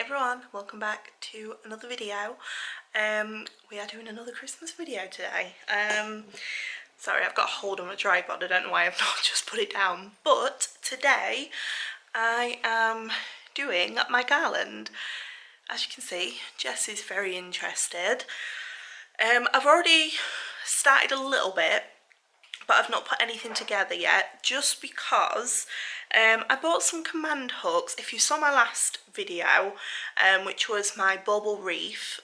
everyone, welcome back to another video. We are doing another Christmas video today. Sorry, I've got a hold on my tripod, I don't know why I've not just put it down. But today I am doing my garland. As you can see, Jess is very interested. I've already started a little bit, but I've not put anything together yet, just because I bought some command hooks. If you saw my last video, which was my bauble wreath,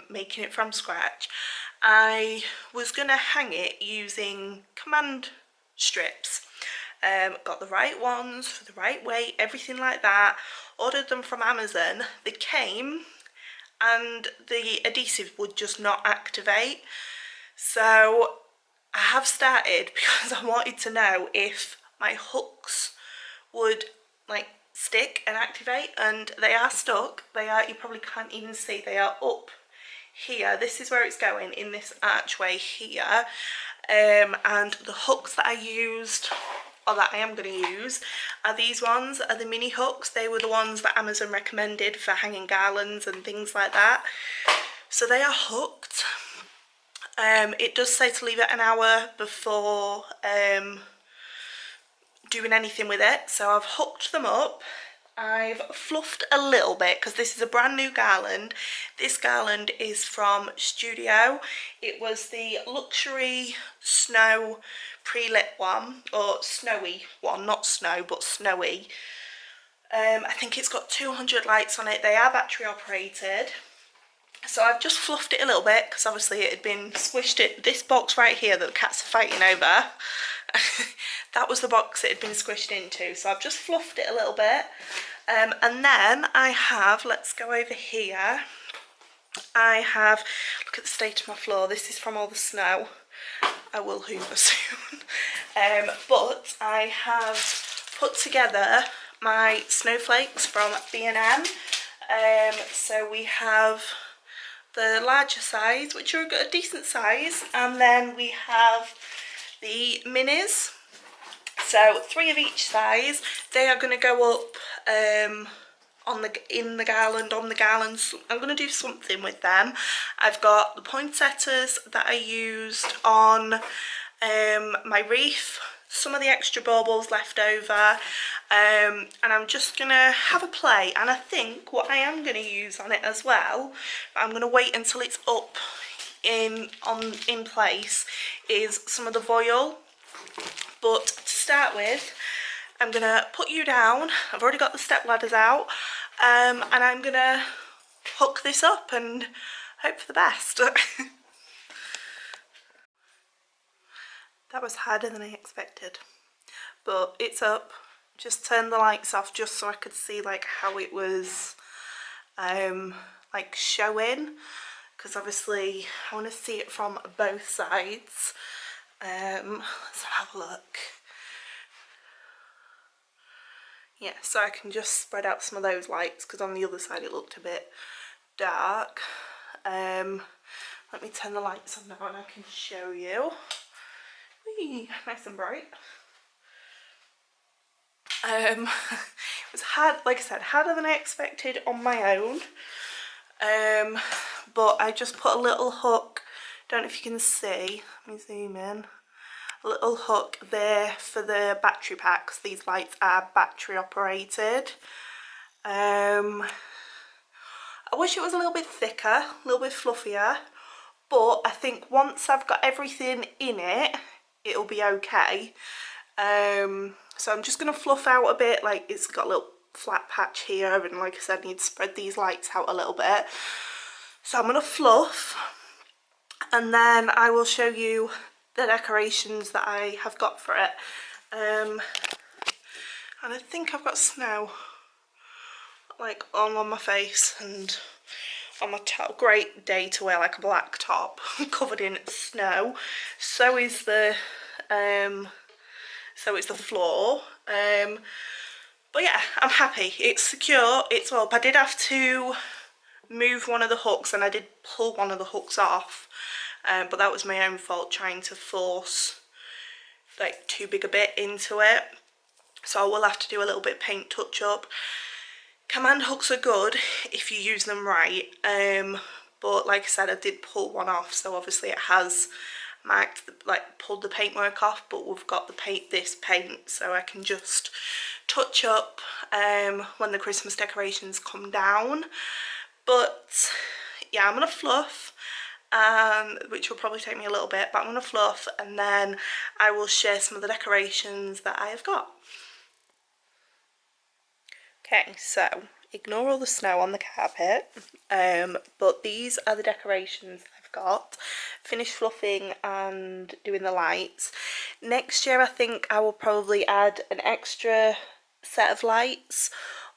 making it from scratch, I was going to hang it using command strips. Got the right ones for the right weight, everything like that, ordered them from Amazon. They came and the adhesive would just not activate, so I have started because I wanted to know if my hooks would like stick and activate, and they are stuck. They are, you probably can't even see, they are up here. This is where it's going, in this archway here. And the hooks that I used, or that I am going to use, are these ones, are the mini hooks. They were the ones that Amazon recommended for hanging garlands and things like that. So they are hooked. It does say to leave it an hour before doing anything with it, so I've hooked them up. I've fluffed a little bit because this is a brand new garland. This garland is from Studio. It was the luxury snow pre-lit one, or snowy one, not snow but snowy. I think it's got 200 lights on it. They are battery operated. So I've just fluffed it a little bit because obviously it had been squished. This box right here that the cats are fighting over, that was the box it had been squished into. So I've just fluffed it a little bit. And then I have, let's go over here. I have, look at the state of my floor. This is from all the snow. I will hoover soon. But I have put together my snowflakes from B&M. So we have the larger size, which are a decent size, and then we have the minis, so 3 of each size. They are going to go up in the garland, on the garlands. I'm going to do something with them. I've got the poinsettias that I used on my wreath, some of the extra baubles left over, and I'm just gonna have a play. And I think what I am going to use on it as well, but I'm going to wait until it's up in place, is some of the voile. But to start with, I'm going to put you down. I've already got the step ladders out, and I'm going to hook this up and hope for the best. That was harder than I expected, but it's up. Just turned the lights off just so I could see like how it was like showing, because obviously I want to see it from both sides. Let's have a look. Yeah, so I can just spread out some of those lights because on the other side it looked a bit dark. Let me turn the lights on now and I can show you. Whee, nice and bright. It was hard, like I said, harder than I expected on my own. But I just put a little hook, don't know if you can see, let me zoom in, a little hook there for the battery packs. These lights are battery operated. I wish it was a little bit thicker, a little bit fluffier, but I think once I've got everything in it, it'll be okay. So I'm just going to fluff out a bit, like it's got a little flat patch here, and like I said, I need to spread these lights out a little bit. So I'm going to fluff, and then I will show you the decorations that I have got for it. And I think I've got snow like all on my face and on my top. Great day to wear like a black top covered in snow. So is the floor. But yeah, I'm happy. It's secure, it's up. I did have to move one of the hooks, and I did pull one of the hooks off, but that was my own fault, trying to force like too big a bit into it. So I will have to do a little bit of paint touch up. Command hooks are good if you use them right, but like I said, I did pull one off, so obviously it has marked pulled the paintwork off, but we've got this paint, so I can just touch up when the Christmas decorations come down. But yeah, I'm gonna fluff, which will probably take me a little bit, but I'm gonna fluff and then I will share some of the decorations that I have got. Okay, so ignore all the snow on the carpet, but these are the decorations I've got. Finished fluffing and doing the lights. Next year I think I will probably add an extra set of lights,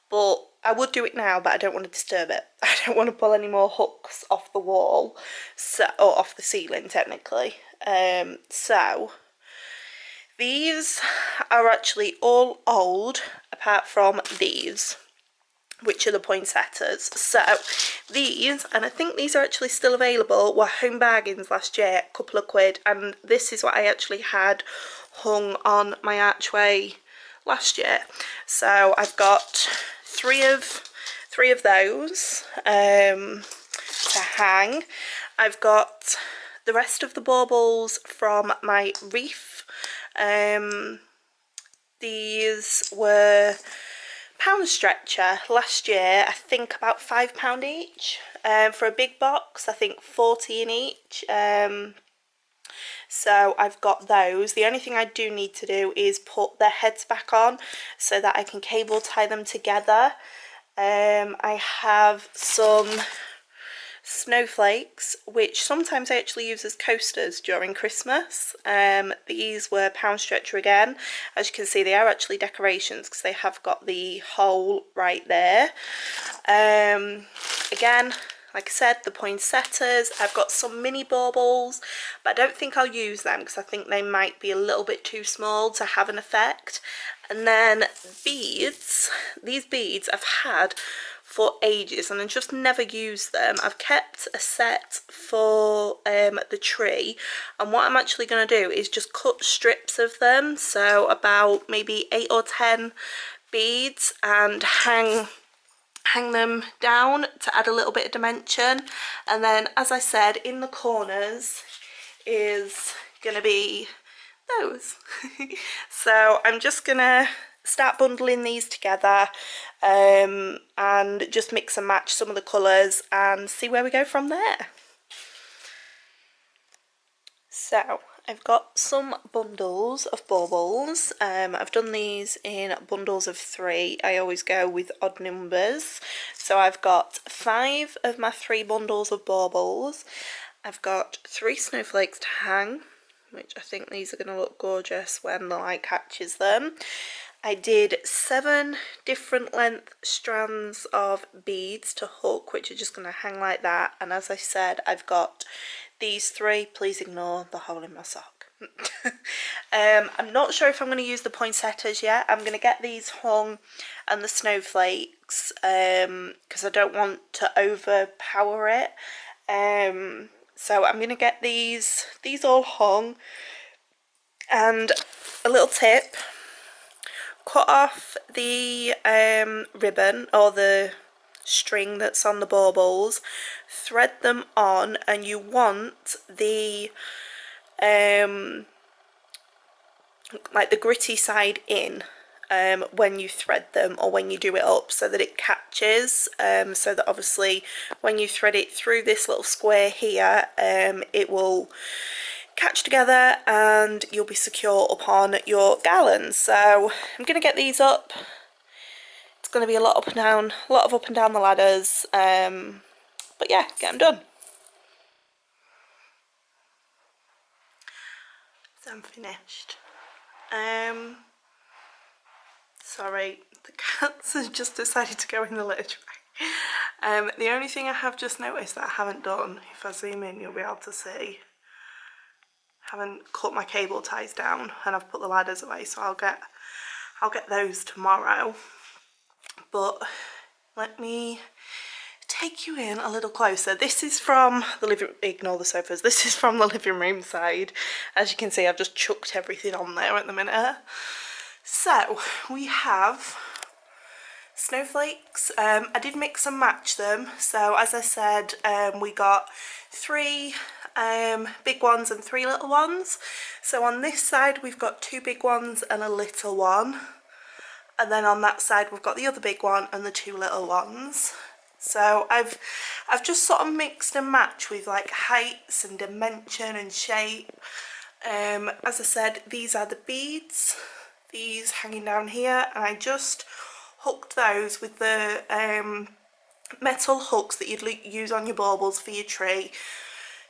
but I would do it now, but I don't want to disturb it. I don't want to pull any more hooks off the wall, or off the ceiling technically. So these are actually all old apart from these, which are the poinsettias. So these, and I think these are actually still available, were home bargains last year, a couple of quid, and this is what I actually had hung on my archway last year. So I've got three of those to hang. I've got the rest of the baubles from my wreath. These were poundstretcher last year, I think about £5 each. For a big box, I think 40 in each. So I've got those. The only thing I do need to do is put their heads back on so that I can cable tie them together. I have some snowflakes, which sometimes I actually use as coasters during Christmas. These were poundstretcher again. As you can see, they are actually decorations because they have got the hole right there. Again, like I said, the poinsettias. I've got some mini baubles, but I don't think I'll use them because I think they might be a little bit too small to have an effect. And then beads. These beads I've had for ages and I just never used them. I've kept a set for the tree, and what I'm actually going to do is just cut strips of them, so about maybe 8 or 10 beads, and hang them down to add a little bit of dimension. And then, as I said, in the corners is going to be those. So I'm just gonna start bundling these together and just mix and match some of the colours and see where we go from there. So I've got some bundles of baubles. I've done these in bundles of 3. I always go with odd numbers. So I've got 5 of my 3 bundles of baubles. I've got 3 snowflakes to hang, which I think these are going to look gorgeous when the light catches them. I did 7 different length strands of beads to hook, which are just going to hang like that. And as I said, I've got these 3. Please ignore the hole in my sock. I'm not sure if I'm going to use the poinsettias yet. I'm going to get these hung and the snowflakes because I don't want to overpower it. So I'm going to get these all hung, and a little tip, cut off the ribbon or the string that's on the baubles, thread them on, and you want the like the gritty side in when you thread them or when you do it up, so that it catches, so that obviously when you thread it through this little square here, it will catch together and you'll be secure upon your garlands. So I'm going to get these up. It's going to be a lot up and down, a lot of up and down the ladders, but yeah, get them done. So I'm finished. Sorry, the cats have just decided to go in the litter tray. The only thing I have just noticed that I haven't done, if I zoom in you'll be able to see, haven't cut my cable ties down, and I've put the ladders away, so I'll get those tomorrow. But let me take you in a little closer. This is from the living, ignore the sofas, this is from the living room side. As you can see, I've just chucked everything on there at the minute. So we have snowflakes. I did mix and match them, so as I said, we got 3 big ones and 3 little ones. So on this side we've got 2 big ones and a little one, and then on that side we've got the other big one and the 2 little ones. So I've just sort of mixed and matched with like heights and dimension and shape. As I said, these are the beads, these hanging down here, and I just hooked those with the metal hooks that you'd use on your baubles for your tree.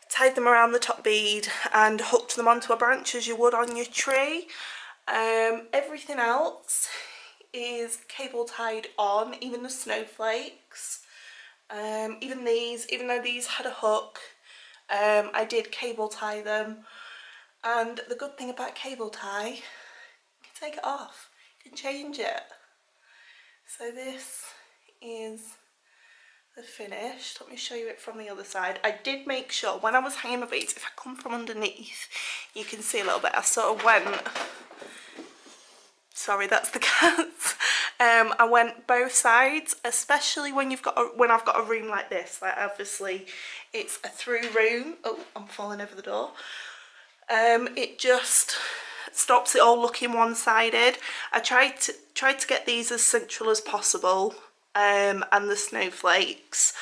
Tied them around the top bead and hooked them onto a branch as you would on your tree. Everything else is cable tied on, even the snowflakes. Even these, even though these had a hook, I did cable tie them. And the good thing about cable tie, you can take it off, you can change it. So this is the finished. Let me show you it from the other side. I did make sure when I was hanging my beads, if I come from underneath, you can see a little bit. I sort of went, sorry, that's the cats. I went both sides, especially when you've got when I've got a room like this. Like obviously, it's a through room. Oh, I'm falling over the door. It just stops it all looking one-sided. I tried to get these as central as possible, and the snowflakes,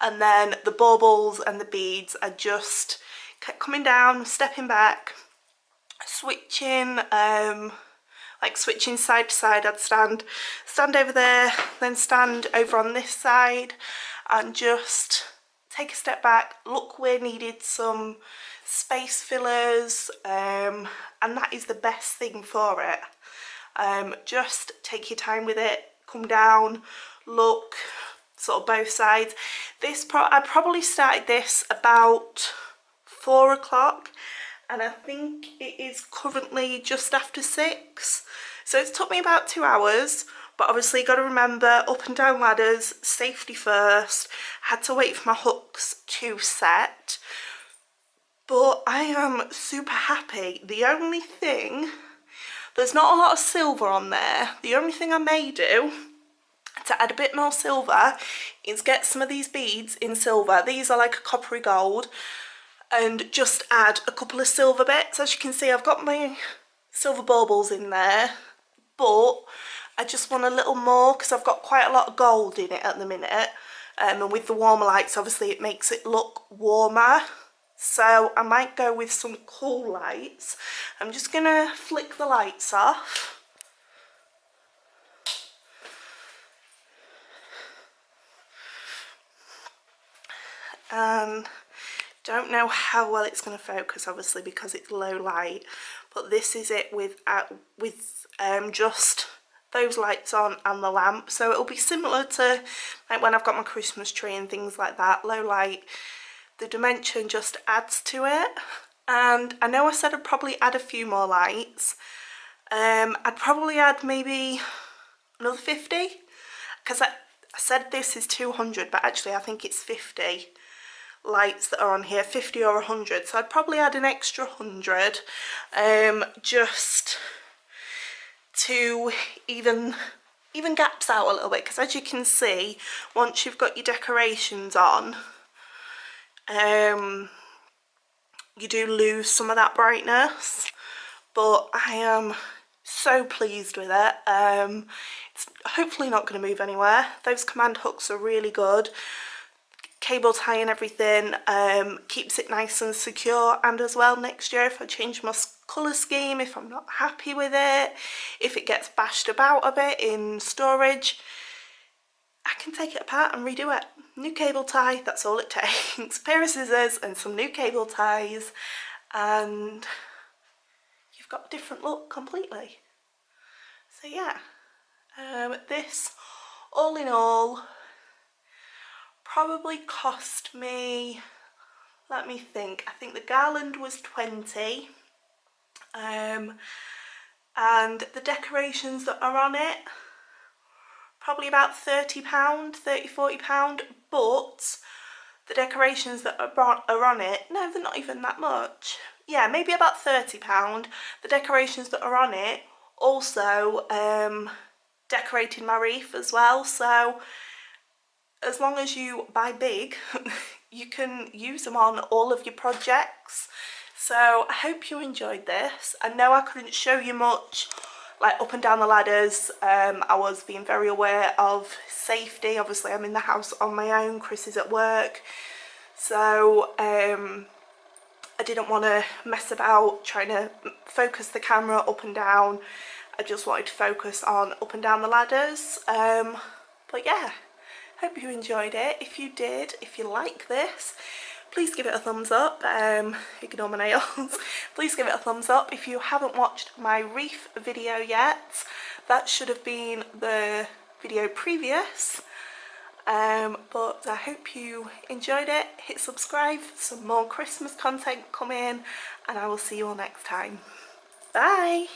and then the baubles and the beads I just kept coming down, stepping back, switching, like switching side to side. I'd stand over there, then stand over on this side, and just take a step back, look where needed some space fillers, and that is the best thing for it. Just take your time with it, come down, look, sort of both sides. I probably started this about 4 o'clock, and I think it is currently just after 6. So it's took me about 2 hours, but obviously you got to remember, up and down ladders, safety first. Had to wait for my hooks to set. But I am super happy. The only thing, there's not a lot of silver on there. The only thing I may do to add a bit more silver is get some of these beads in silver. These are like a coppery gold, and just add a couple of silver bits. As you can see, I've got my silver baubles in there, but I just want a little more because I've got quite a lot of gold in it at the minute, and with the warmer lights obviously it makes it look warmer. So I might go with some cool lights. I'm just gonna flick the lights off. And don't know how well it's going to focus, obviously, because it's low light, but this is it with just those lights on and the lamp. So it'll be similar to like when I've got my Christmas tree and things like that, low light. The dimension just adds to it. And I know I said I'd probably add a few more lights. I'd probably add maybe another 50, because I said this is 200, but actually I think it's 50 lights that are on here, 50 or 100. So I'd probably add an extra 100, just to even gaps out a little bit, because as you can see, once you've got your decorations on, you do lose some of that brightness. But I am so pleased with it. It's hopefully not going to move anywhere. Those command hooks are really good. Cable tie and everything keeps it nice and secure. And as well, next year if I change my colour scheme, if I'm not happy with it, if it gets bashed about a bit in storage, I can take it apart and redo it. New cable tie, that's all it takes. A pair of scissors and some new cable ties, and you've got a different look completely. So yeah, this all in all probably cost me, let me think, I think the Garland was 20, and the decorations that are on it probably about £30, £30–40, but the decorations that are on it, no, they're not even that much. Yeah, maybe about £30. The decorations that are on it also decorating my wreath as well, so as long as you buy big you can use them on all of your projects. So I hope you enjoyed this. I know I couldn't show you much like up and down the ladders. I was being very aware of safety. Obviously I'm in the house on my own, Chris is at work, so I didn't want to mess about trying to focus the camera up and down. I just wanted to focus on up and down the ladders. But yeah, hope you enjoyed it. If you did, if you like this, please give it a thumbs up. Ignore my nails. Please give it a thumbs up. If you haven't watched my wreath video yet, that should have been the video previous. But I hope you enjoyed it. Hit subscribe for some more Christmas content coming, and I will see you all next time. Bye!